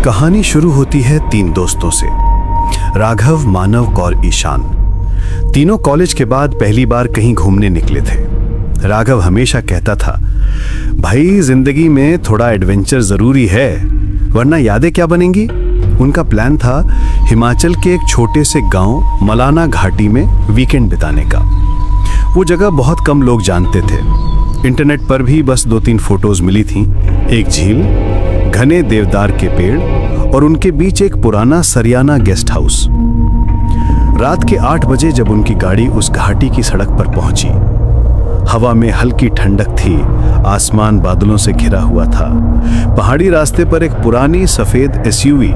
कहानी शुरू होती है 3 दोस्तों से, राघव, मानव और ईशान। तीनों कॉलेज के बाद पहली बार कहीं घूमने निकले थे। राघव हमेशा कहता था, भाई जिंदगी में थोड़ा एडवेंचर जरूरी है, वरना यादें क्या बनेंगी। उनका प्लान था हिमाचल के एक छोटे से गांव मलाना घाटी में वीकेंड बिताने का। वो जगह बहुत कम लोग जानते थे। इंटरनेट पर भी बस 2-3 फोटोज मिली थीं। एक झील, घने देवदार के पेड़ और उनके बीच एक पुराना सरियाना गेस्ट हाउस। रात के 8 बजे जब उनकी गाड़ी उस घाटी की सड़क पर पहुंची, हवा में हल्की ठंडक थी, आसमान बादलों से घिरा हुआ था। पहाड़ी रास्ते पर एक पुरानी सफेद एसयूवी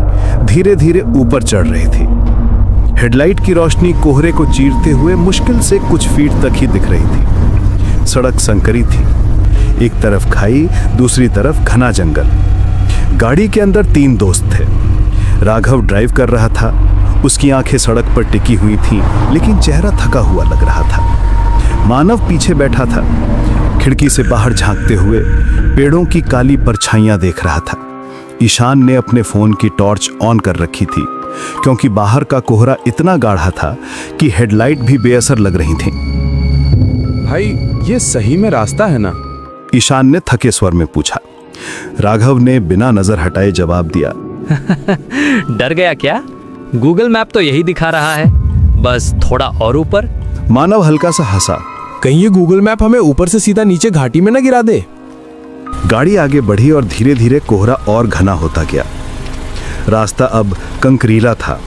धीरे धीरे ऊपर चढ़ रही थी। हेडलाइट की रोशनी कोहरे को चीरते हुए मुश्किल से कुछ फीट तक ही दिख रही थी। सड़क संकरी थी, एक तरफ खाई, दूसरी तरफ घना जंगल। गाड़ी के अंदर 3 दोस्त थे। राघव ड्राइव कर रहा था, उसकी आंखें सड़क पर टिकी हुई थीं, लेकिन चेहरा थका हुआ लग रहा था। मानव पीछे बैठा था, खिड़की से बाहर झांकते हुए पेड़ों की काली परछाइयां देख रहा था। ईशान ने अपने फोन की टॉर्च ऑन कर रखी थी, क्योंकि बाहर का कोहरा इतना गाढ़ा था कि हेडलाइट भी बेअसर लग रही थीं। भाई, ये सही में रास्ता है ना? ईशान ने थके स्वर में पूछा। राघव ने बिना नजर हटाए जवाब दिया, डर गया क्या? गूगल मैप तो यही दिखा रहा है, बस थोड़ा और ऊपर। मानव हल्का सा हंसा। कहीं ये गूगल मैप हमें ऊपर से सीधा नीचे घाटी में ना गिरा दे। गाड़ी आगे बढ़ी और धीरे धीरे कोहरा और घना होता गया। रास्ता अब कंकरीला था।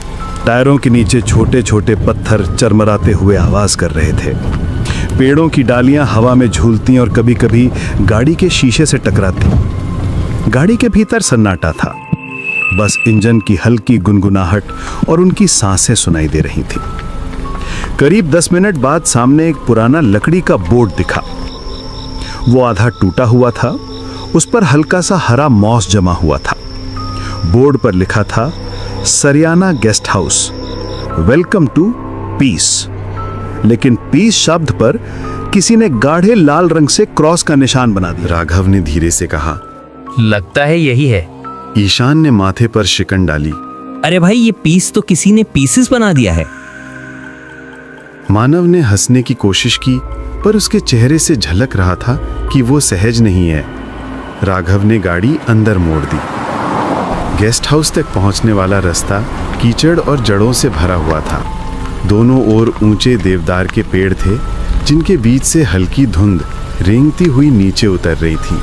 टायरों के नीचे छोटे छोटे पत्थर चरमराते हुए आवाज कर रहे थे। पेड़ों की डालियां हवा में झूलती और कभी कभी गाड़ी के शीशे से टकराती। गाड़ी के भीतर सन्नाटा था, बस इंजन की हल्की गुनगुनाहट और उनकी सांसें सुनाई दे रही थी। करीब 10 मिनट बाद सामने एक पुराना लकड़ी का बोर्ड दिखा। वो आधा टूटा हुआ था, उस पर हल्का सा हरा मॉस जमा हुआ था। बोर्ड पर लिखा था, Sariyana guest house, welcome to peace. लेकिन पीस शब्द पर किसी ने गाढ़े लाल रंग से क्रॉस का निशान बना दिया। राघव ने धीरे से कहा, लगता है यही है। ईशान ने माथे पर शिकन डाली। अरे भाई, ये पीस तो किसी ने पीसेस बना दिया है। मानव ने हंसने की कोशिश की, पर उसके चेहरे से झलक रहा था कि वो सहज नहीं है। राघव ने गाड़ी अंदर मोड़ दी। गेस्ट हाउस तक पहुंचने वाला रास्ता कीचड़ और जड़ों से भरा हुआ था। दोनों ओर ऊंचे देवदार के पेड़ थे, जिनके बीच से हल्की धुंध रेंगती हुई नीचे उतर रही थी।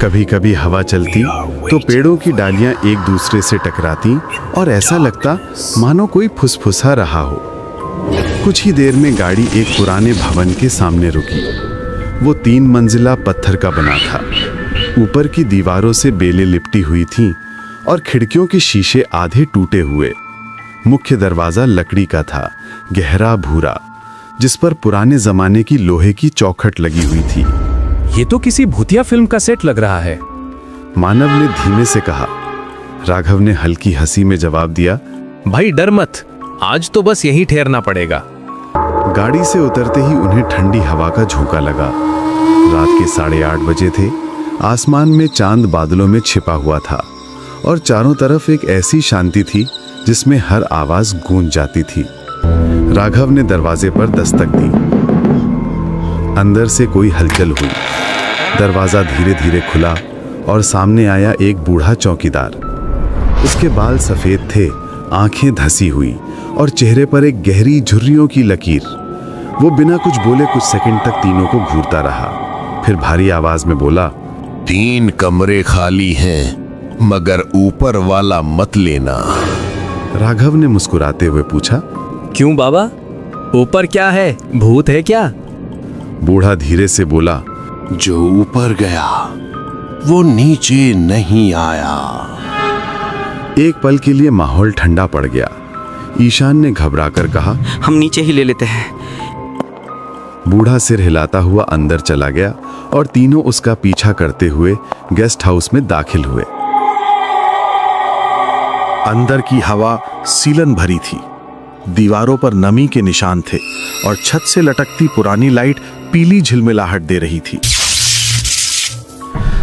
कभी कभी हवा चलती तो पेड़ों की डालियां एक दूसरे से टकराती और ऐसा लगता मानो कोई फुसफुसा रहा हो। कुछ ही देर में गाड़ी एक पुराने भवन के सामने रुकी। वो 3 मंजिला पत्थर का बना था। ऊपर की दीवारों से बेलें लिपटी हुई थीं और खिड़कियों के शीशे आधे टूटे हुए। मुख्य दरवाजा लकड़ी का था, गहरा भूरा, जिस पर पुराने जमाने की लोहे की चौखट लगी हुई थी। ये तो किसी भूतिया फिल्म का सेट लग रहा है, मानव ने धीमे से कहा। राघव ने हल्की हंसी में जवाब दिया, भाई डर मत, आज तो बस यहीं ठहरना पड़ेगा। गाड़ी से उतरते ही उन्हें ठंडी हवा का झोंका लगा। रात के 8:30 बजे थे। आसमान में चांद बादलों में छिपा हुआ था और चारों तरफ एक ऐसी शांति थी जिसमें हर आवाज गूंज जाती थी। राघव ने दरवाजे पर दस्तक दी। अंदर से कोई हलचल हुई। दरवाजा धीरे धीरे खुला और सामने आया एक बूढ़ा चौकीदार। उसके बाल सफेद थे, आंखें धसी हुई और चेहरे पर एक गहरी झुर्रियों की लकीर। वो बिना कुछ बोले कुछ सेकंड तक तीनों को घूरता रहा, फिर भारी आवाज में बोला, 3 कमरे खाली हैं, मगर ऊपर वाला मत लेना। राघव ने मुस्कुराते हुए पूछा, क्यों बाबा, ऊपर क्या है? भूत है क्या? बूढ़ा धीरे से बोला, जो ऊपर गया वो नीचे नहीं आया। एक पल के लिए माहौल ठंडा पड़ गया। ईशान ने घबराकर कहा, हम नीचे ही ले लेते हैं। बूढ़ा सिर हिलाता हुआ अंदर चला गया और तीनों उसका पीछा करते हुए गेस्ट हाउस में दाखिल हुए। अंदर की हवा सीलन भरी थी। दीवारों पर नमी के निशान थे और छत से लटकती पुरानी लाइट पीली झिलमिलाहट दे रही थी।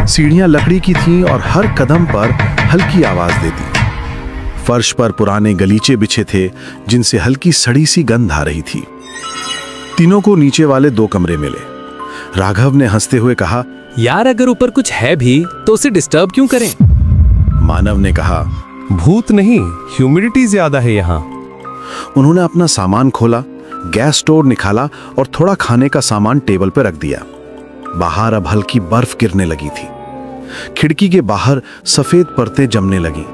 सीढ़ियां लकड़ी की थीं और हर कदम पर हल्की आवाज देती। फर्श पर पुराने गलीचे बिछे थे जिनसे हल्की सड़ी सी गंध आ रही थी। तीनों को नीचे वाले 2 कमरे मिले। राघव ने हंसते हुए कहा, यार अगर ऊपर कुछ है भी तो उसे डिस्टर्ब क्यों करें? मानव ने कहा। भूत नहीं, ह्यूमिडिटी ज्यादा है यहाँ। उन्होंने अपना सामान खोला, गैस स्टोव निकाला और थोड़ा खाने का सामान टेबल पर रख दिया। बाहर अब हल्की बर्फ गिरने लगी थी। खिड़की के बाहर सफेद परतें जमने लगी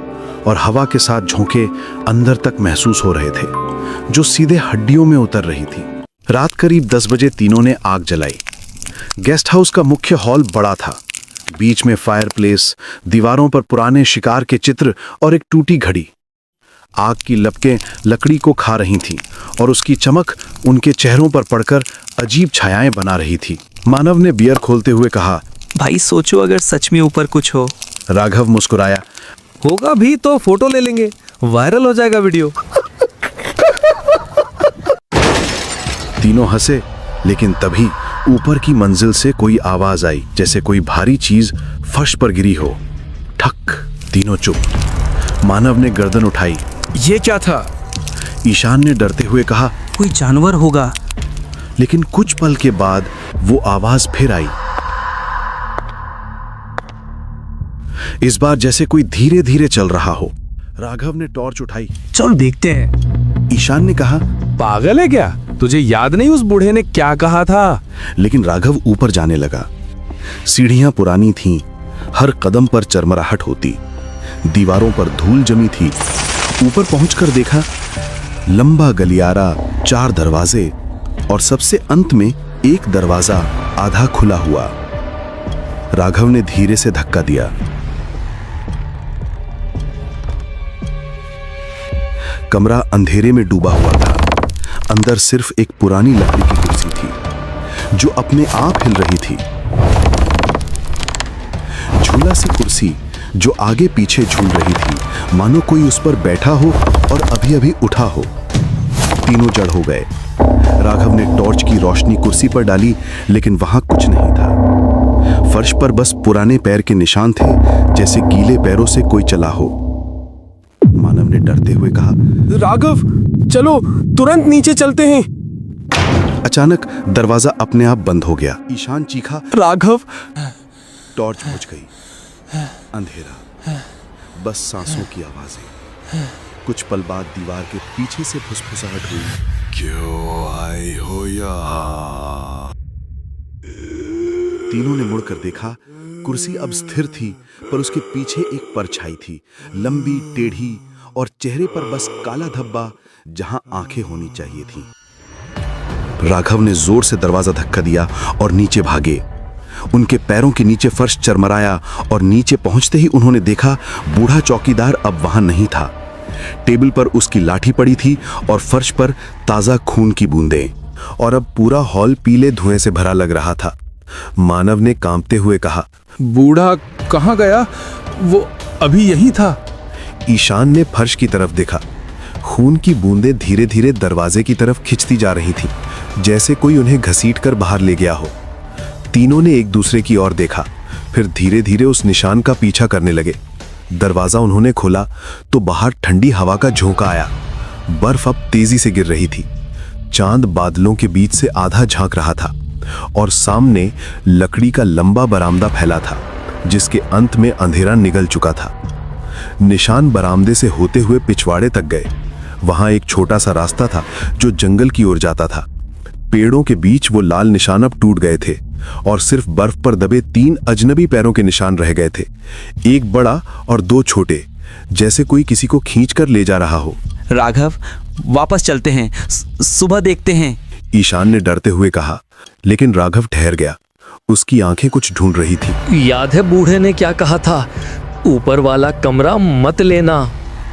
और हवा के साथ झोंके अंदर तक महसूस हो रहे थे, जो सीधे हड्डियों में उतर रही थी। रात करीब 10 बजे तीनों ने आग जलाई। गेस्ट हाउस का मुख्य हॉल बड़ा था। बीच में फायरप्लेस, दीवारों पर पुराने शिकार के चित्र और एक टूटी घड़ी। आग की लपटें लकड़ी को खा रही थीं और उसकी चमक उनके चेहरों पर पड़कर अजीब छायाएं बना रही थी। मानव ने बियर खोलते हुए कहा, भाई सोचो अगर सच में ऊपर कुछ हो। राघव मुस्कुराया। होगा भी तो फोटो ले लेंगे, वायरल हो जाएगा वीडियो। तीनों हंसे, लेकिन तभी ऊपर की मंजिल से कोई आवाज आई, जैसे कोई भारी चीज फर्श पर गिरी हो। ठक। तीनों चुप। मानव ने गर्दन उठाई। ये क्या था? ईशान ने डरते हुए कहा, कोई जानवर होगा। लेकिन कुछ पल के बाद वो आवाज फिर आई। इस बार जैसे कोई धीरे धीरे चल रहा हो। राघव ने टॉर्च उठाई। चल देखते हैं। ईशान ने कहा, पागल है क्या? तुझे याद नहीं उस बूढ़े ने क्या कहा था? लेकिन राघव ऊपर जाने लगा। सीढ़ियां पुरानी थीं, हर कदम पर चरमराहट होती। दीवारों पर धूल जमी थी। ऊपर पहुंचकर देखा, लंबा गलियारा, 4 दरवाजे और सबसे अंत में एक दरवाजा आधा खुला हुआ। राघव ने धीरे से धक्का दिया। कमरा अंधेरे में डूबा हुआ था। अंदर सिर्फ एक पुरानी लकड़ी की कुर्सी थी जो अपने आप हिल रही थी। झूला सी कुर्सी जो आगे पीछे झूल रही थी, मानो कोई उस पर बैठा हो और अभी अभी उठा हो। तीनों जड़ हो गए। राघव ने टॉर्च की रोशनी कुर्सी पर डाली, लेकिन वहां कुछ नहीं था। फर्श पर बस पुराने पैर के निशान थे, जैसे गीले पैरों से कोई चला हो। मानव ने डरते हुए कहा, राघव चलो तुरंत नीचे चलते हैं। अचानक दरवाजा अपने आप बंद हो गया। ईशान चीखा, राघव। टॉर्च बुझ गई। अंधेरा, बस सांसों की आवाजें। कुछ पल बाद दीवार के पीछे से फुसफुसाहट हुई। क्यों आए हो यहाँ? तीनों ने मुड़कर देखा। कुर्सी अब स्थिर थी, पर उसके पीछे एक परछाई थी, लंबी, टेढ़ी और चेहरे पर बस काला धब्बा जहां आंखें होनी चाहिए थी। राघव ने जोर से दरवाजा धक्का दिया और नीचे भागे। उनके पैरों के नीचे फर्श चरमराया और नीचे पहुंचते ही उन्होंने देखा, बूढ़ा चौकीदार अब वहां नहीं था। टेबल पर उसकी लाठी पड़ी थी और फर्श पर ताजा खून की बूंदें, और अब पूरा हॉल पीले धुएं से भरा लग रहा था। मानव ने कांपते हुए कहा, बूढ़ा कहाँ गया? वो अभी यही था। ईशान ने फर्श की तरफ देखा। खून की बूंदें धीरे धीरे दरवाजे की तरफ खिंचती जा रही थीं, जैसे कोई उन्हें घसीटकर बाहर ले गया हो। तीनों ने एक दूसरे की ओर देखा, फिर धीरे धीरे उस निशान का पीछा करने लगे। दरवाजा उन्होंने खोला तो बाहर ठंडी हवा का झोंका आया। बर्फ अब तेजी से गिर रही थी। चांद बादलों के बीच से आधा झांक रहा था और सामने लकड़ी का लंबा बरामदा फैला था, जिसके अंत में अंधेरा निगल चुका था। निशान बरामदे से होते हुए पिछवाड़े तक गए। वहां एक छोटा सा रास्ता था जो जंगल की ओर जाता था। पेड़ों के बीच वो लाल निशान अब टूट गए थे और सिर्फ बर्फ पर दबे 3 अजनबी पैरों के निशान रह गए थे, एक बड़ा और 2 छोटे, जैसे कोई किसी को खींचकर ले जा रहा हो। राघव वापस चलते हैं, सुबह देखते हैं। ईशान ने डरते हुए कहा, लेकिन राघव ठहर गया। उसकी आंखें कुछ ढूंढ रही थी। याद है बूढ़े ने क्या कहा था? ऊपर वाला कमरा मत लेना।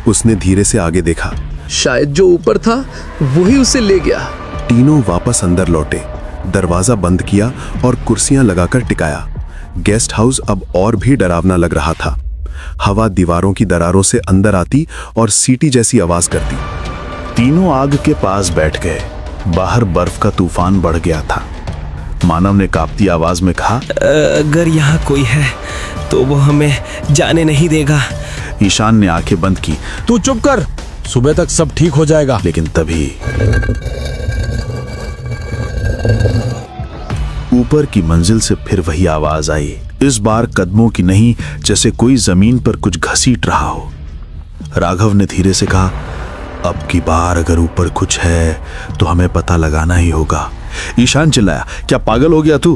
उसने धीरे से आगे देखा। शायद जो ऊपर था वही उसे ले गया। तीनों वापस अंदर लौटे, दरवाजा बंद किया और कुर्सियां लगाकर टिकाया। गेस्ट हाउस अब और भी डरावना लग रहा था। हवा दीवारों की दरारों से अंदर आती और सीटी जैसी आवाज करती। तीनों आग के पास बैठ गए। बाहर बर्फ का तूफान बढ़ गया था। मानव ने कांपती आवाज में कहा। अगर यहाँ कोई है तो वो हमें जाने नहीं देगा। ईशान ने आंखें बंद की, तू चुप कर, सुबह तक सब ठीक हो जाएगा। लेकिन तभी ऊपर की मंजिल से फिर वही आवाज आई। इस बार कदमों की नहीं, जैसे कोई जमीन पर कुछ घसीट रहा हो। राघव ने धीरे से कहा, अब की बार अगर ऊपर कुछ है तो हमें पता लगाना ही होगा। ईशान चिल्लाया, क्या पागल हो गया तू?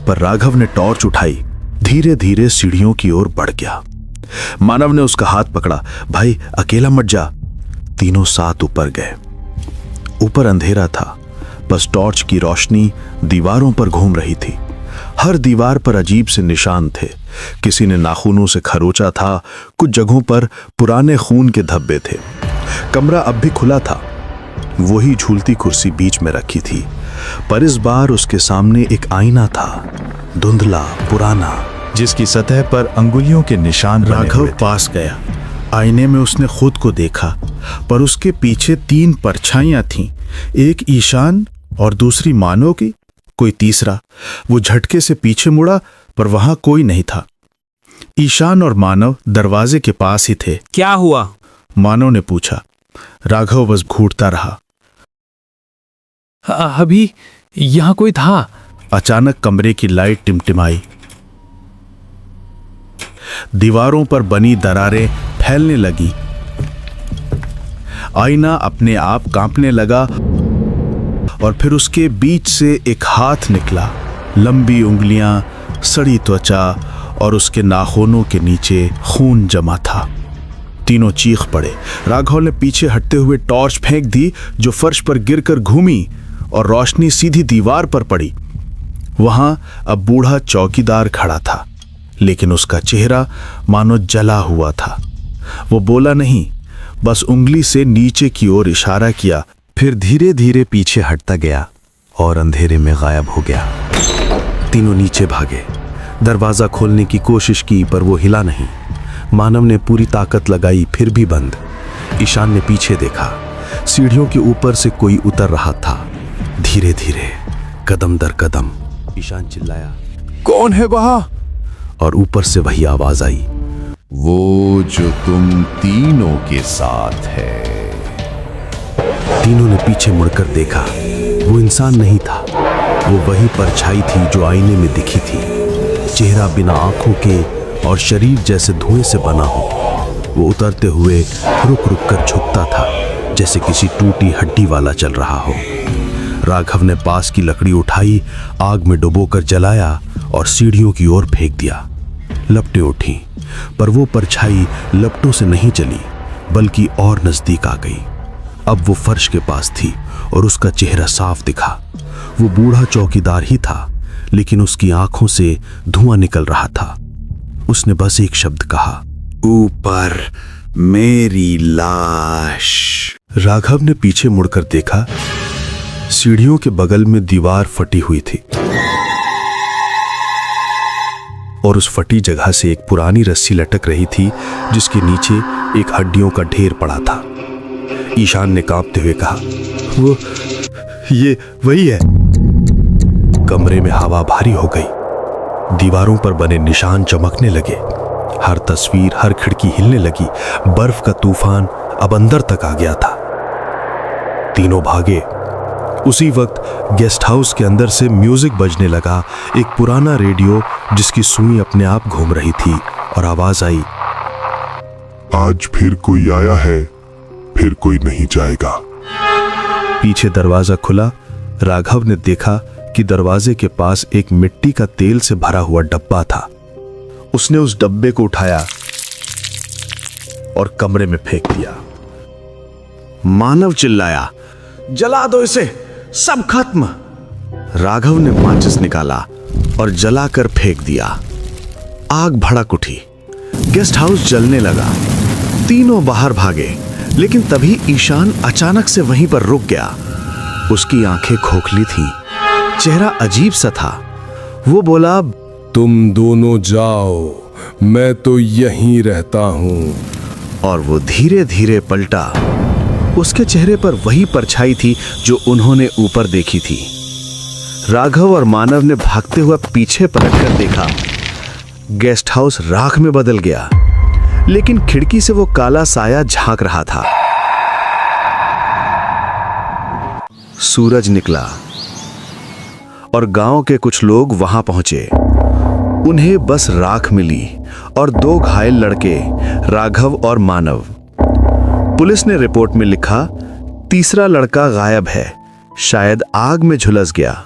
पर राघव ने टॉर्च उठाई, धीरे धीरे सीढ़ियों की ओर बढ़ गया। मानव ने उसका हाथ पकड़ा, भाई अकेला मत जा। तीनों साथ ऊपर गए। ऊपर अंधेरा था, बस टॉर्च की रोशनी दीवारों पर घूम रही थी। हर दीवार पर अजीब से निशान थे। किसी ने नाखूनों से खरोचा था, कुछ जगहों पर पुराने खून के धब्बे थे। कमरा अब भी खुला था, वही झूलती कुर्सी बीच में रखी थी, पर इस बार उसके सामने एक आईना था, धुंधला, पुराना, जिसकी सतह पर अंगुलियों के निशान बने हुए थे। राघव पास गया। आईने में उसने खुद को देखा, पर उसके पीछे 3 परछाइयां थीं, एक ईशान और दूसरी मानव की, कोई तीसरा। वो झटके से पीछे मुड़ा, पर वहां कोई नहीं था। ईशान और मानव दरवाजे के पास ही थे। क्या हुआ? मानव ने पूछा। राघव बस घूरता रहा। अभी यहाँ कोई था। अचानक कमरे की लाइट टिमटिमाई। दीवारों पर बनी दरारें फैलने लगी। आईना अपने आप कांपने लगा और फिर उसके बीच से एक हाथ निकला। लंबी उंगलियां, सड़ी त्वचा और उसके नाखूनों के नीचे खून जमा था। तीनों चीख पड़े। राघव ने पीछे हटते हुए टॉर्च फेंक दी, जो फर्श पर गिरकर घूमी और रोशनी सीधी दीवार पर पड़ी। वहां अब बूढ़ा चौकीदार खड़ा था, लेकिन उसका चेहरा मानो जला हुआ था। वो बोला नहीं, बस उंगली से नीचे की ओर इशारा किया, फिर धीरे धीरे पीछे हटता गया और अंधेरे में गायब हो गया। तीनों नीचे भागे। दरवाजा खोलने की कोशिश की, पर वो हिला नहीं। मानव ने पूरी ताकत लगाई, फिर भी बंद। ईशान ने पीछे देखा। सीढ़ियों के ऊपर से कोई उतर रहा था, धीरे धीरे, कदम दर कदम। ईशान चिल्लाया, कौन है वहां? और ऊपर से वही आवाज आई, वो जो तुम तीनों के साथ है। तीनों ने पीछे मुड़कर देखा। वो इंसान नहीं था, वो वही परछाई थी जो आईने में दिखी थी। चेहरा बिना आंखों के और शरीर जैसे धुएं से बना हो। वो उतरते हुए रुक रुक कर झुकता था, जैसे किसी टूटी हड्डी वाला चल रहा हो। राघव ने पास की लकड़ी उठाई, आग में डुबोकर जलाया और सीढ़ियों की ओर फेंक दिया। लपटें उठी, पर वो परछाई लपटों से नहीं चली, बल्कि और नजदीक आ गई। अब वो फर्श के पास थी और उसका चेहरा साफ दिखा। वो बूढ़ा चौकीदार ही था, लेकिन उसकी आंखों से धुआं निकल रहा था। उसने बस एक शब्द कहा, ऊपर मेरी लाश। राघव ने पीछे मुड़कर देखा। सीढ़ियों के बगल में दीवार फटी हुई थी और उस फटी जगह से एक पुरानी रस्सी लटक रही थी, जिसके नीचे एक हड्डियों का ढेर पड़ा था। ईशान ने कांपते हुए कहा, वो ये वही है। कमरे में हवा भारी हो गई। दीवारों पर बने निशान चमकने लगे। हर तस्वीर, हर खिड़की हिलने लगी। बर्फ का तूफान अब अंदर तक आ गया था। तीनों भागे। उसी वक्त गेस्ट हाउस के अंदर से म्यूजिक बजने लगा, एक पुराना रेडियो जिसकी सुई अपने आप घूम रही थी, और आवाज आई, आज फिर कोई आया है, फिर कोई नहीं जाएगा। पीछे दरवाजा खुला। राघव ने देखा कि दरवाजे के पास एक मिट्टी का तेल से भरा हुआ डब्बा था। उसने उस डब्बे को उठाया और कमरे में फेंक दिया। मानव चिल्लाया, जला दो इसे, सब खत्म। राघव ने माचिस निकाला और जलाकर फेंक दिया। आग भड़क उठी। गेस्ट हाउस जलने लगा। तीनों बाहर भागे, लेकिन तभी ईशान अचानक से वहीं पर रुक गया। उसकी आंखें खोखली थीं, चेहरा अजीब सा था। वो बोला, तुम दोनों जाओ, मैं तो यहीं रहता हूं। और वो धीरे धीरे पलटा। उसके चेहरे पर वही परछाई थी जो उन्होंने ऊपर देखी थी। राघव और मानव ने भागते हुए पीछे पलटकर देखा। गेस्ट हाउस राख में बदल गया, लेकिन खिड़की से वो काला साया झांक रहा था। सूरज निकला और गांव के कुछ लोग वहां पहुंचे। उन्हें बस राख मिली और 2 घायल लड़के, राघव और मानव। पुलिस ने रिपोर्ट में लिखा, तीसरा लड़का गायब है, शायद आग में झुलस गया।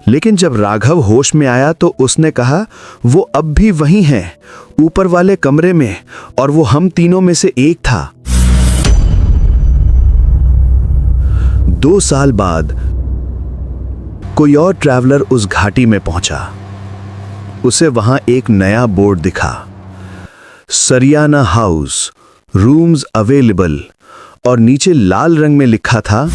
लेकिन जब राघव होश में आया तो उसने कहा वो अब भी वहीं है, ऊपर वाले कमरे में, और वो हम तीनों में से एक था। 2 साल बाद कोई और ट्रैवलर उस घाटी में पहुंचा। उसे वहां एक नया बोर्ड दिखा, सरियाना हाउस, रूम्स अवेलेबल, और नीचे लाल रंग में लिखा था,